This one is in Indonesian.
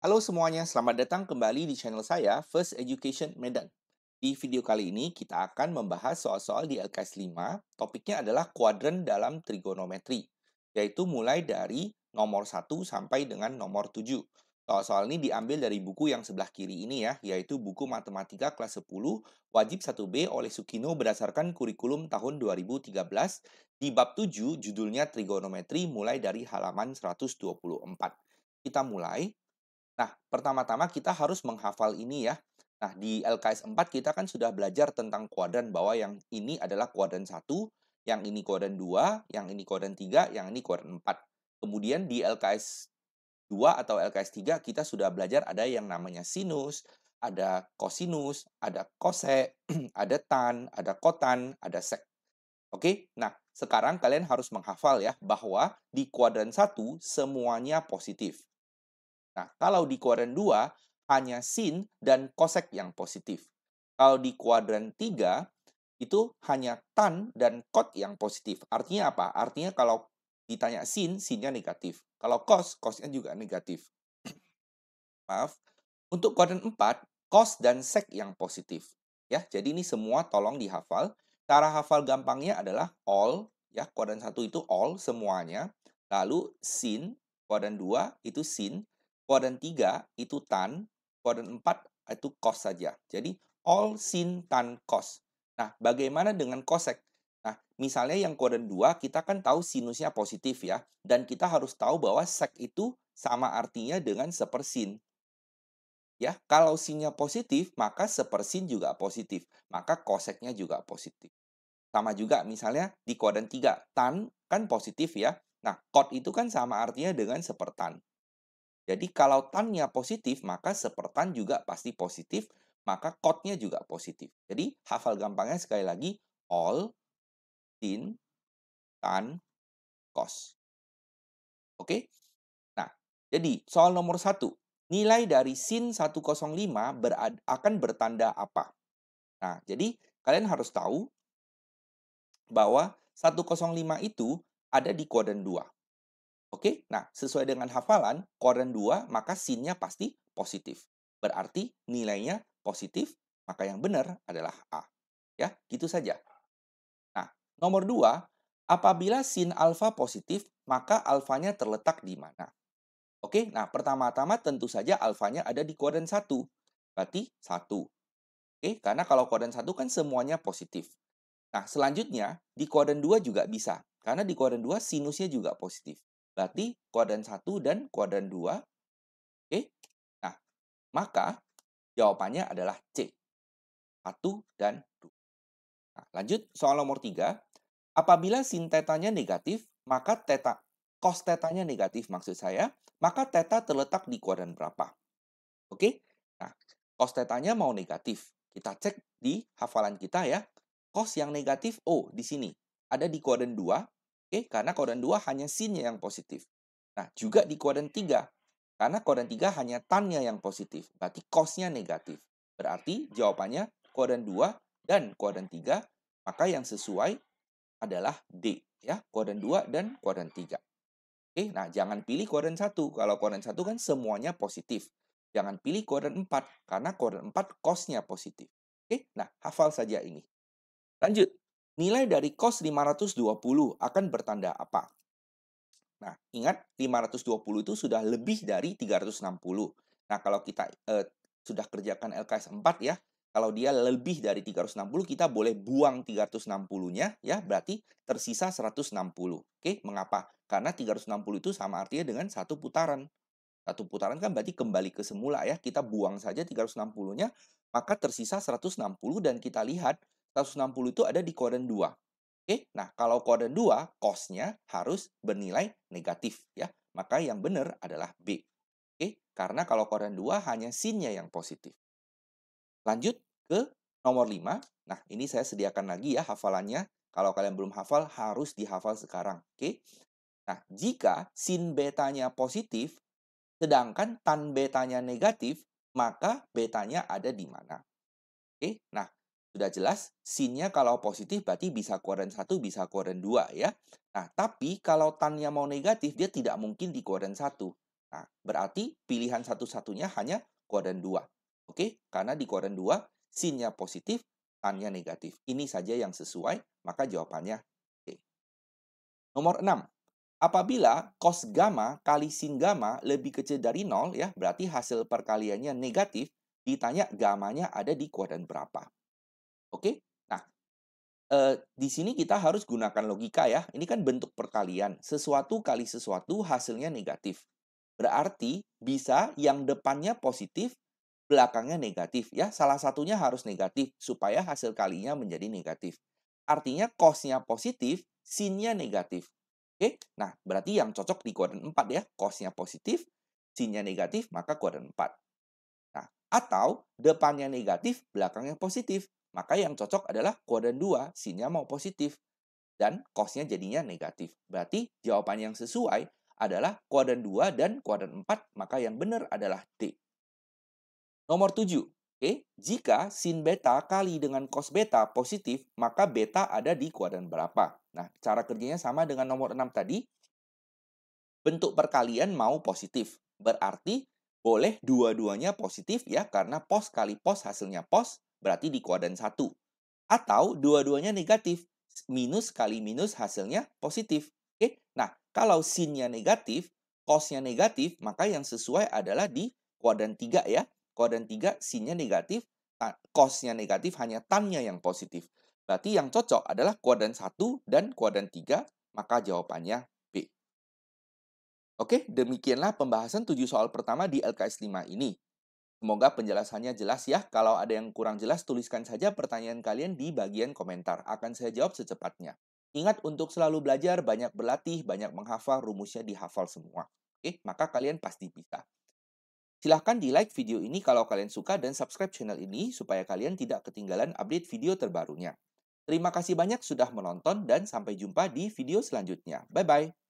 Halo semuanya, selamat datang kembali di channel saya, First Education Medan. Di video kali ini, kita akan membahas soal-soal di LKS 5. Topiknya adalah kuadran dalam trigonometri, yaitu mulai dari nomor 1 sampai dengan nomor 7. Soal-soal ini diambil dari buku yang sebelah kiri ini ya, yaitu buku Matematika kelas 10, wajib 1B oleh Sukino berdasarkan kurikulum tahun 2013. Di bab 7, judulnya trigonometri mulai dari halaman 124. Kita mulai. Nah, pertama-tama kita harus menghafal ini ya. Nah, di LKS 4 kita kan sudah belajar tentang kuadran bahwa yang ini adalah kuadran 1, yang ini kuadran 2, yang ini kuadran 3, yang ini kuadran 4. Kemudian di LKS 2 atau LKS 3 kita sudah belajar ada yang namanya sinus, ada kosinus, ada kosek, ada tan, ada kotan, ada sek. Oke, nah sekarang kalian harus menghafal ya bahwa di kuadran 1 semuanya positif. Nah, kalau di kuadran 2 hanya sin dan kosek yang positif. Kalau di kuadran 3 itu hanya tan dan kot yang positif. Artinya apa? Artinya kalau ditanya sin, sinnya negatif. Kalau kos, kosnya juga negatif. Maaf. Untuk kuadran 4 kos dan sek yang positif. Ya, jadi ini semua tolong dihafal. Cara hafal gampangnya adalah all, ya, kuadran 1 itu all semuanya. Lalu sin, kuadran 2 itu sin, kuadran 3 itu tan, kuadran 4 itu kos saja. Jadi all sin tan kos. Nah, bagaimana dengan kosek? Nah, misalnya yang kuadran 2 kita kan tahu sinusnya positif ya, dan kita harus tahu bahwa sek itu sama artinya dengan sepersin. Ya, kalau sinnya positif, maka sepersin juga positif. Maka koseknya juga positif. Sama juga misalnya di kuadran 3 tan kan positif ya. Nah, kot itu kan sama artinya dengan sepertan. Jadi kalau tannya positif, maka sepertan juga pasti positif, maka kotnya juga positif. Jadi hafal gampangnya sekali lagi, all, sin, tan, kos. Oke? Nah, jadi soal nomor 1. Nilai dari sin 105 akan bertanda apa? Nah, jadi kalian harus tahu bahwa 105 itu ada di kuadran 2. Oke? Nah, sesuai dengan hafalan, kuadran 2 maka sinnya pasti positif. Berarti nilainya positif, maka yang benar adalah A. Ya, gitu saja. Nah, nomor 2, apabila sin alfa positif, maka alfanya terletak di mana? Oke, nah pertama-tama tentu saja alfanya ada di kuadran 1. Berarti 1. Oke, karena kalau kuadran 1 kan semuanya positif. Nah, selanjutnya di kuadran 2 juga bisa. Karena di kuadran 2 sinusnya juga positif. Berarti kuadran 1 dan kuadran 2. Oke. Nah, maka jawabannya adalah C. 1 dan 2. Nah, lanjut soal nomor 3. Apabila sin tetanya negatif, maka cos tetanya negatif maksud saya, maka teta terletak di kuadran berapa? Oke. Nah, cos tetanya mau negatif. Kita cek di hafalan kita ya. Cos yang negatif, oh di sini. Ada di kuadran 2. Oke, karena kuadran 2 hanya sinnya yang positif. Nah, juga di kuadran 3. Karena kuadran 3 hanya tannya yang positif. Berarti cosnya negatif. Berarti jawabannya kuadran 2 dan kuadran 3. Maka yang sesuai adalah D. Ya, kuadran 2 dan kuadran 3. Nah jangan pilih kuadran 1. Kalau kuadran 1 kan semuanya positif. Jangan pilih kuadran 4, karena kuadran 4 cos-nya positif. Nah hafal saja ini. Lanjut. Nilai dari cos 520 akan bertanda apa? Nah, ingat 520 itu sudah lebih dari 360. Nah, kalau kita sudah kerjakan LKS 4 ya, kalau dia lebih dari 360 kita boleh buang 360-nya ya, berarti tersisa 160. Oke, mengapa? Karena 360 itu sama artinya dengan satu putaran. Satu putaran kan berarti kembali ke semula ya. Kita buang saja 360-nya, maka tersisa 160 dan kita lihat 160 itu ada di kuadran 2. Nah kalau kuadran 2, cos-nya harus bernilai negatif ya. Maka yang benar adalah B. Karena kalau kuadran 2 hanya sin-nya yang positif. Lanjut ke nomor 5. Nah, ini saya sediakan lagi ya hafalannya. Kalau kalian belum hafal, harus dihafal sekarang. Nah, jika sin betanya positif, sedangkan tan betanya negatif, maka betanya ada di mana? Nah, sudah jelas sin-nya kalau positif berarti bisa kuadran 1, bisa kuadran 2 ya. Nah, tapi kalau tan-nya mau negatif, dia tidak mungkin di kuadran 1. Nah, berarti pilihan satu-satunya hanya kuadran 2. Oke, karena di kuadran 2, sin-nya positif, tan-nya negatif. Ini saja yang sesuai, maka jawabannya D. Nomor 6. Apabila cos gamma kali sin gamma lebih kecil dari 0, ya, berarti hasil perkaliannya negatif, ditanya gammanya ada di kuadran berapa. Oke? Nah, di sini kita harus gunakan logika ya. Ini kan bentuk perkalian. Sesuatu kali sesuatu hasilnya negatif. Berarti bisa yang depannya positif, belakangnya negatif ya. Salah satunya harus negatif supaya hasil kalinya menjadi negatif. Artinya cos-nya positif, sin-nya negatif. Oke? Nah, berarti yang cocok di kuadran 4 ya. Cos-nya positif, sin-nya negatif, maka kuadran 4. Nah, atau depannya negatif, belakangnya positif. Maka yang cocok adalah kuadran 2, sin-nya mau positif. Dan cos-nya jadinya negatif. Berarti jawaban yang sesuai adalah kuadran 2 dan kuadran 4, maka yang benar adalah D. Nomor 7. Oke, jika sin beta kali dengan cos beta positif, maka beta ada di kuadran berapa? Nah, cara kerjanya sama dengan nomor 6 tadi. Bentuk perkalian mau positif. Berarti boleh dua-duanya positif ya, karena pos kali pos hasilnya pos, berarti di kuadran 1. Atau dua-duanya negatif, minus kali minus hasilnya positif. Oke, nah kalau sin-nya negatif, cos-nya negatif, maka yang sesuai adalah di kuadran 3 ya. Kuadran 3 sin-nya negatif, cos-nya negatif, hanya tan-nya yang positif. Berarti yang cocok adalah kuadran 1 dan kuadran 3, maka jawabannya B. Oke, demikianlah pembahasan 7 soal pertama di LKS 5 ini. Semoga penjelasannya jelas ya. Kalau ada yang kurang jelas, tuliskan saja pertanyaan kalian di bagian komentar. Akan saya jawab secepatnya. Ingat untuk selalu belajar, banyak berlatih, banyak menghafal, rumusnya dihafal semua. Oke, maka kalian pasti bisa. Silahkan di-like video ini kalau kalian suka dan subscribe channel ini supaya kalian tidak ketinggalan update video terbarunya. Terima kasih banyak sudah menonton dan sampai jumpa di video selanjutnya. Bye-bye.